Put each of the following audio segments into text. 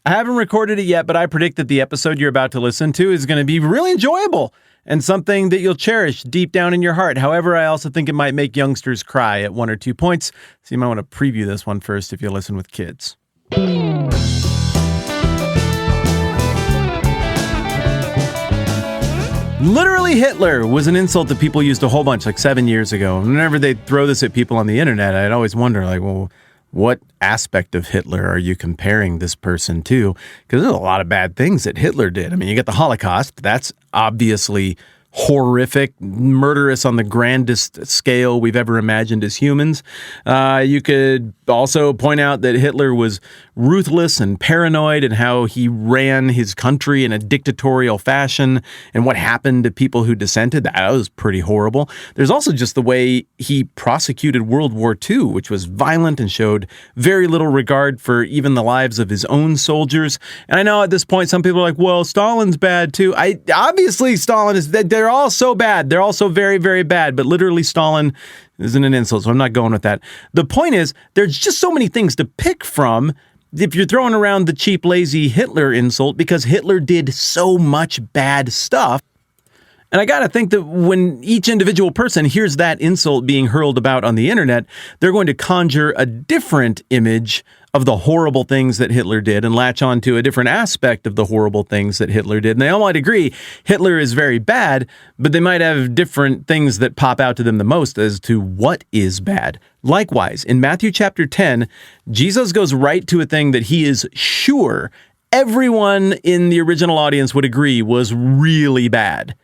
I haven't recorded it yet, but I predict that the episode you're about to listen to is going to be really enjoyable and something that you'll cherish deep down in your heart. However, I also think it might make youngsters cry at 1 or 2 points, so you might want to preview this one first if you listen with kids. Literally Hitler was an insult that people used a whole bunch, like 7 years ago. Whenever they'd throw this at people on the internet, I'd always wonder, like, well, what aspect of Hitler are you comparing this person to? Because there's a lot of bad things that Hitler did. I mean, you get the Holocaust. That's obviously horrific, murderous on the grandest scale we've ever imagined as humans. You could also point out that Hitler was ruthless and paranoid and how he ran his country in a dictatorial fashion and what happened to people who dissented. That was pretty horrible. There's also just the way he prosecuted World War II, which was violent and showed very little regard for even the lives of his own soldiers. And I know at this point, some people are like, well, Stalin's bad too. Obviously, Stalin is, they're all so bad. They're all so very, very bad. But literally, Stalin isn't an insult, so I'm not going with that. The point is, there's just so many things to pick from if you're throwing around the cheap, lazy Hitler insult, because Hitler did so much bad stuff. And I got to think that when each individual person hears that insult being hurled about on the internet, they're going to conjure a different image of the horrible things that Hitler did and latch on to a different aspect of the horrible things that Hitler did. And they all might agree Hitler is very bad, but they might have different things that pop out to them the most as to what is bad. Likewise, in Matthew chapter 10, Jesus goes right to a thing that he is sure everyone in the original audience would agree was really bad.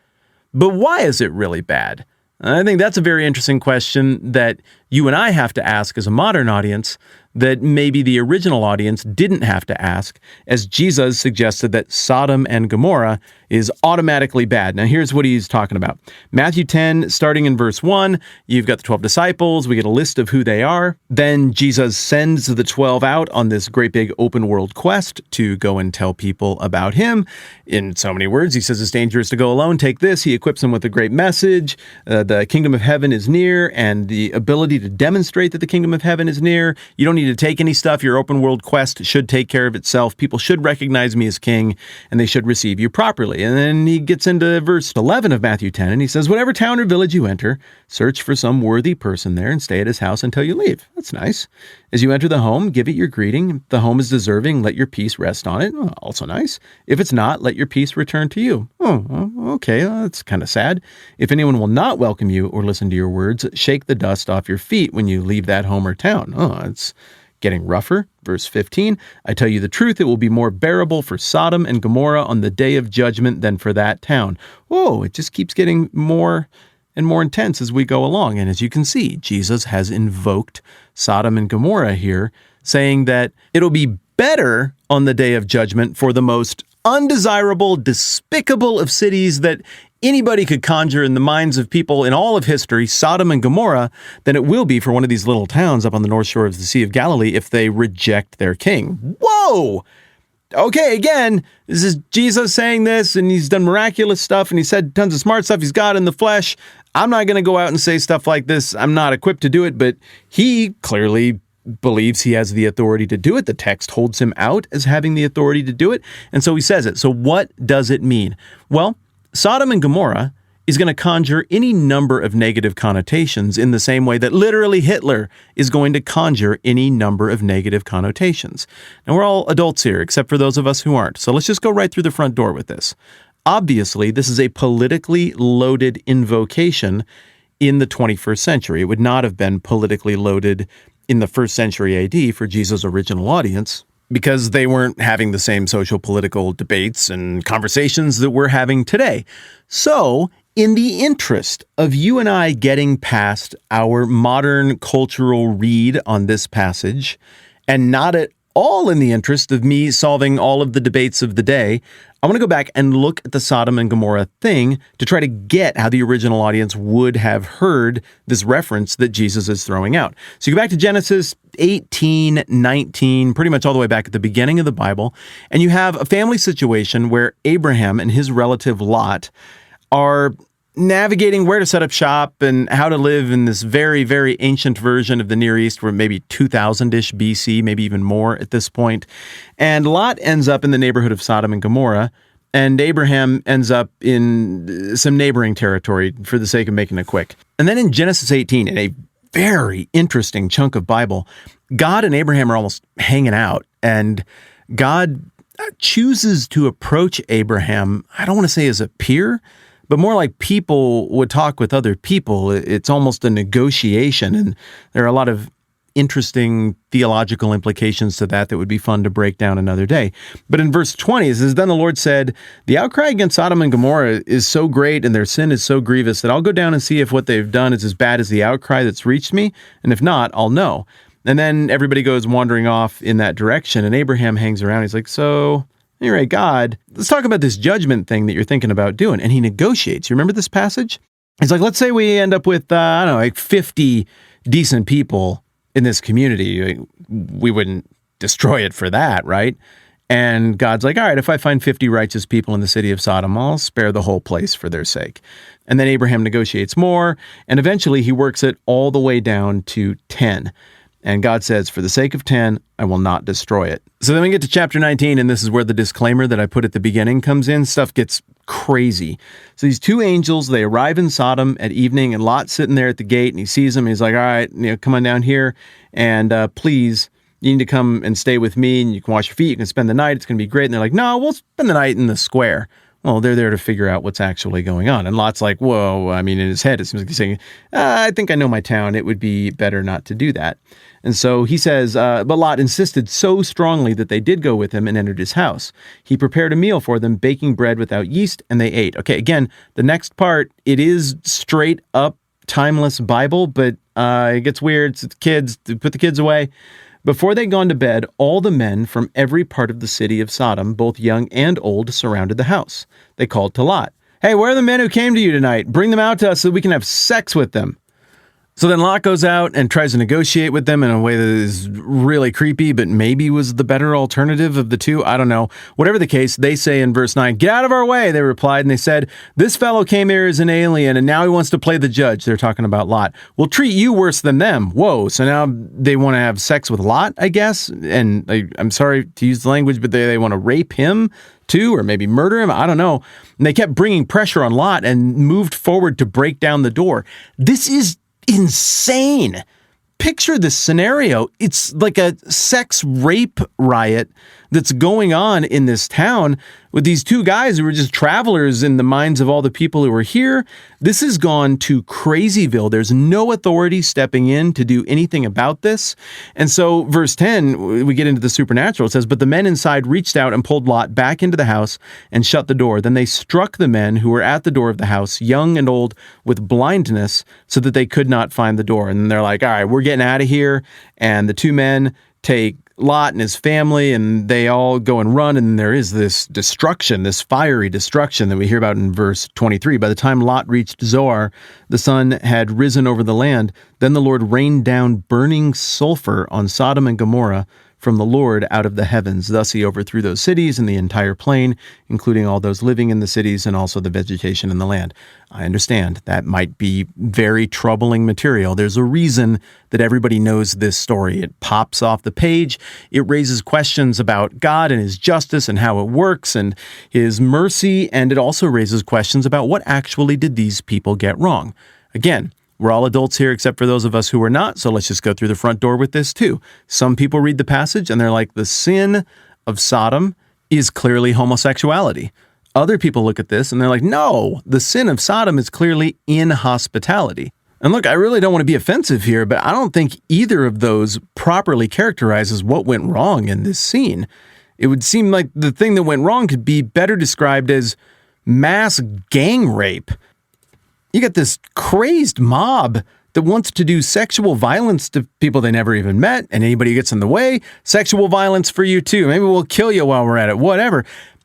But why is it really bad? I think that's a very interesting question that you and I have to ask as a modern audience that maybe the original audience didn't have to ask, as Jesus suggested that Sodom and Gomorrah is automatically bad. Now, here's what he's talking about. Matthew 10, starting in verse 1, you've got the 12 disciples. We get a list of who they are. Then Jesus sends the 12 out on this great big open world quest to go and tell people about him. In so many words, he says it's dangerous to go alone. Take this. He equips them with a great message. The kingdom of heaven is near, and the ability to demonstrate that the kingdom of heaven is near. You don't need to take any stuff. Your open world quest should take care of itself. People should recognize me as king, and they should receive you properly. And then he gets into verse 11 of Matthew 10, and he says, whatever town or village you enter, search for some worthy person there and stay at his house until you leave. That's nice. As you enter the home, give it your greeting. If the home is deserving, let your peace rest on it. Also nice. If it's not, let your peace return to you. Okay, that's kind of sad. If anyone will not welcome you or listen to your words, shake the dust off your feet when you leave that home or town. It's getting rougher. Verse 15, I tell you the truth, it will be more bearable for Sodom and Gomorrah on the day of judgment than for that town. Whoa, it just keeps getting more and more intense as we go along. And as you can see, Jesus has invoked Sodom and Gomorrah here, saying that it'll be better on the day of judgment for the most undesirable, despicable of cities that anybody could conjure in the minds of people in all of history, Sodom and Gomorrah, than it will be for one of these little towns up on the north shore of the Sea of Galilee if they reject their king. Whoa! Okay, again, this is Jesus saying this, and he's done miraculous stuff, and he said tons of smart stuff. He's God in the flesh. I'm not going to go out and say stuff like this. I'm not equipped to do it, but he clearly believes he has the authority to do it. The text holds him out as having the authority to do it, and so he says it. So what does it mean? Well, Sodom and Gomorrah is going to conjure any number of negative connotations in the same way that literally Hitler is going to conjure any number of negative connotations. Now, we're all adults here, except for those of us who aren't. So let's just go right through the front door with this. Obviously, this is a politically loaded invocation in the 21st century. It would not have been politically loaded in the 1st century AD for Jesus' original audience, because they weren't having the same social political debates and conversations that we're having today. So, in the interest of you and I getting past our modern cultural read on this passage, and not at all in the interest of me solving all of the debates of the day, I want to go back and look at the Sodom and Gomorrah thing to try to get how the original audience would have heard this reference that Jesus is throwing out. So you go back to Genesis 18, 19, pretty much all the way back at the beginning of the Bible, and you have a family situation where Abraham and his relative Lot are navigating where to set up shop and how to live in this very, very ancient version of the Near East. We're maybe 2000-ish BC, maybe even more at this point. And Lot ends up in the neighborhood of Sodom and Gomorrah, and Abraham ends up in some neighboring territory for the sake of making it quick. And then in Genesis 18, in a very interesting chunk of Bible, God and Abraham are almost hanging out, and God chooses to approach Abraham, I don't want to say as a peer, but more like people would talk with other people. It's almost a negotiation, and there are a lot of interesting theological implications to that would be fun to break down another day. But in verse 20, it says, "Then the Lord said, the outcry against Sodom and Gomorrah is so great and their sin is so grievous that I'll go down and see if what they've done is as bad as the outcry that's reached me, and if not, I'll know." And then everybody goes wandering off in that direction, and Abraham hangs around. He's like, "So, anyway, God, let's talk about this judgment thing that you're thinking about doing." And he negotiates. You remember this passage? He's like, let's say we end up with, 50 decent people in this community. We wouldn't destroy it for that, right? And God's like, all right, if I find 50 righteous people in the city of Sodom, I'll spare the whole place for their sake. And then Abraham negotiates more, and eventually he works it all the way down to 10. And God says, for the sake of 10, I will not destroy it. So then we get to chapter 19, and this is where the disclaimer that I put at the beginning comes in. Stuff gets crazy. So these two angels, they arrive in Sodom at evening, and Lot's sitting there at the gate, and he sees them. He's like, all right, come on down here, and please, you need to come and stay with me, and you can wash your feet, you can spend the night, it's going to be great. And they're like, no, we'll spend the night in the square. Well, they're there to figure out what's actually going on. And Lot's like, whoa, I mean, in his head, it seems like he's saying, I think I know my town. It would be better not to do that. And so he says, but Lot insisted so strongly that they did go with him and entered his house. He prepared a meal for them, baking bread without yeast, and they ate. Okay, again, the next part, it is straight up timeless Bible, but it gets weird. It's kids, put the kids away. Before they'd gone to bed, all the men from every part of the city of Sodom, both young and old, surrounded the house. They called to Lot, hey, where are the men who came to you tonight? Bring them out to us so we can have sex with them. So then Lot goes out and tries to negotiate with them in a way that is really creepy, but maybe was the better alternative of the two. I don't know. Whatever the case, they say in verse 9, get out of our way, they replied, and they said, this fellow came here as an alien, and now he wants to play the judge. They're talking about Lot. We'll treat you worse than them. Whoa, so now they want to have sex with Lot, I guess? And I'm sorry to use the language, but they want to rape him too, or maybe murder him? I don't know. And they kept bringing pressure on Lot and moved forward to break down the door. This is insane. Picture this scenario. It's like a sex rape riot that's going on in this town with these two guys who were just travelers in the minds of all the people who were here. This has gone to crazyville. There's no authority stepping in to do anything about this. And so verse 10, we get into the supernatural. It says, but the men inside reached out and pulled Lot back into the house and shut the door. Then they struck the men who were at the door of the house, young and old, with blindness so that they could not find the door. And they're like, all right, we're getting out of here. And the two men take Lot and his family, and they all go and run, and there is this destruction, this fiery destruction that we hear about in verse 23. By the time Lot reached Zoar, the sun had risen over the land. Then the Lord rained down burning sulfur on Sodom and Gomorrah from the Lord out of the heavens. Thus he overthrew those cities and the entire plain, including all those living in the cities and also the vegetation in the land. I understand that might be very troubling material. There's a reason that everybody knows this story. It pops off the page. It raises questions about God and his justice and how it works and his mercy. And it also raises questions about what actually did these people get wrong. Again, we're all adults here except for those of us who are not, so let's just go through the front door with this too. Some people read the passage and they're like, the sin of Sodom is clearly homosexuality. Other people look at this and they're like, no, the sin of Sodom is clearly inhospitality. And look, I really don't want to be offensive here, but I don't think either of those properly characterizes what went wrong in this scene. It would seem like the thing that went wrong could be better described as mass gang rape. You got this crazed mob that wants to do sexual violence to people they never even met, and anybody who gets in the way, sexual violence for you too. Maybe we'll kill you while we're at it, whatever.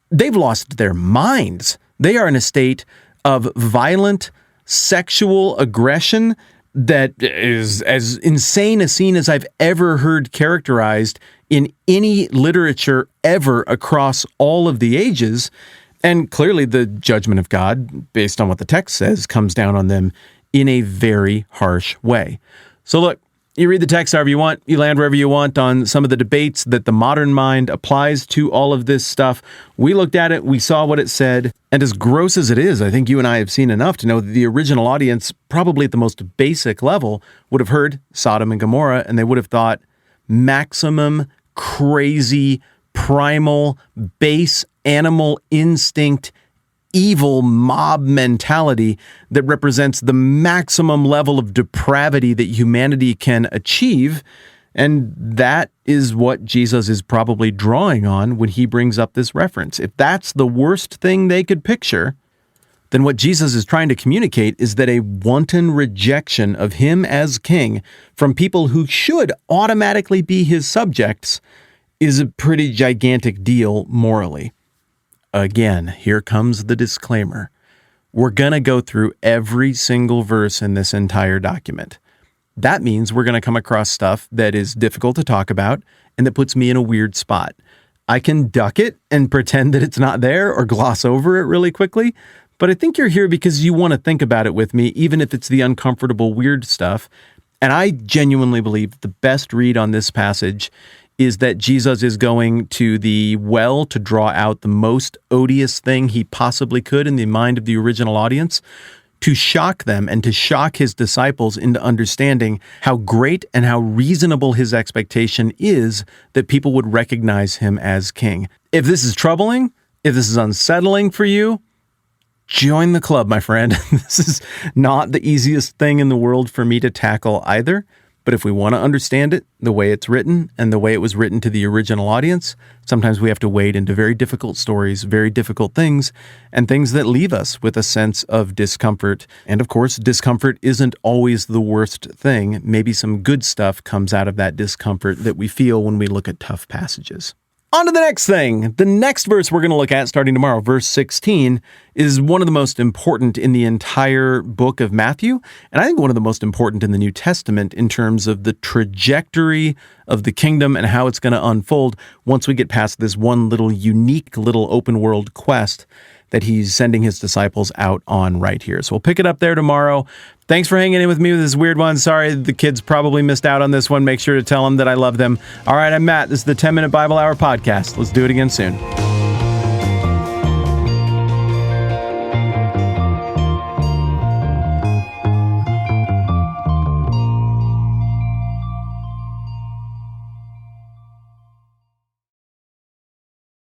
They've lost their minds. They are in a state of violent sexual aggression that is as insane a scene as I've ever heard characterized in any literature ever across all of the ages. And clearly the judgment of God, based on what the text says, comes down on them in a very harsh way. So look, you read the text however you want, you land wherever you want on some of the debates that the modern mind applies to all of this stuff. We looked at it, we saw what it said, and as gross as it is, I think you and I have seen enough to know that the original audience, probably at the most basic level, would have heard Sodom and Gomorrah, and they would have thought maximum, crazy, primal, base, animal instinct, evil mob mentality that represents the maximum level of depravity that humanity can achieve. And that is what Jesus is probably drawing on when he brings up this reference. If that's the worst thing they could picture, then what Jesus is trying to communicate is that a wanton rejection of him as king from people who should automatically be his subjects is a pretty gigantic deal morally. Again, here comes the disclaimer. We're going to go through every single verse in this entire document. That means we're going to come across stuff that is difficult to talk about and that puts me in a weird spot. I can duck it and pretend that it's not there or gloss over it really quickly, but I think you're here because you want to think about it with me, even if it's the uncomfortable, weird stuff. And I genuinely believe the best read on this passage is that Jesus is going to the well to draw out the most odious thing he possibly could in the mind of the original audience, to shock them and to shock his disciples into understanding how great and how reasonable his expectation is that people would recognize him as king. If this is troubling, if this is unsettling for you, join the club, my friend. This is not the easiest thing in the world for me to tackle either. But if we want to understand it the way it's written and the way it was written to the original audience, sometimes we have to wade into very difficult stories, very difficult things, and things that leave us with a sense of discomfort. And of course, discomfort isn't always the worst thing. Maybe some good stuff comes out of that discomfort that we feel when we look at tough passages. On to the next thing. The next verse we're going to look at starting tomorrow, verse 16, is one of the most important in the entire book of Matthew, and I think one of the most important in the New Testament in terms of the trajectory of the kingdom and how it's going to unfold once we get past this one little unique little open world quest that he's sending his disciples out on right here. So we'll pick it up there tomorrow. Thanks for hanging in with me with this weird one. Sorry, the kids probably missed out on this one. Make sure to tell them that I love them. All right, I'm Matt. This is the 10-Minute Bible Hour podcast. Let's do it again soon.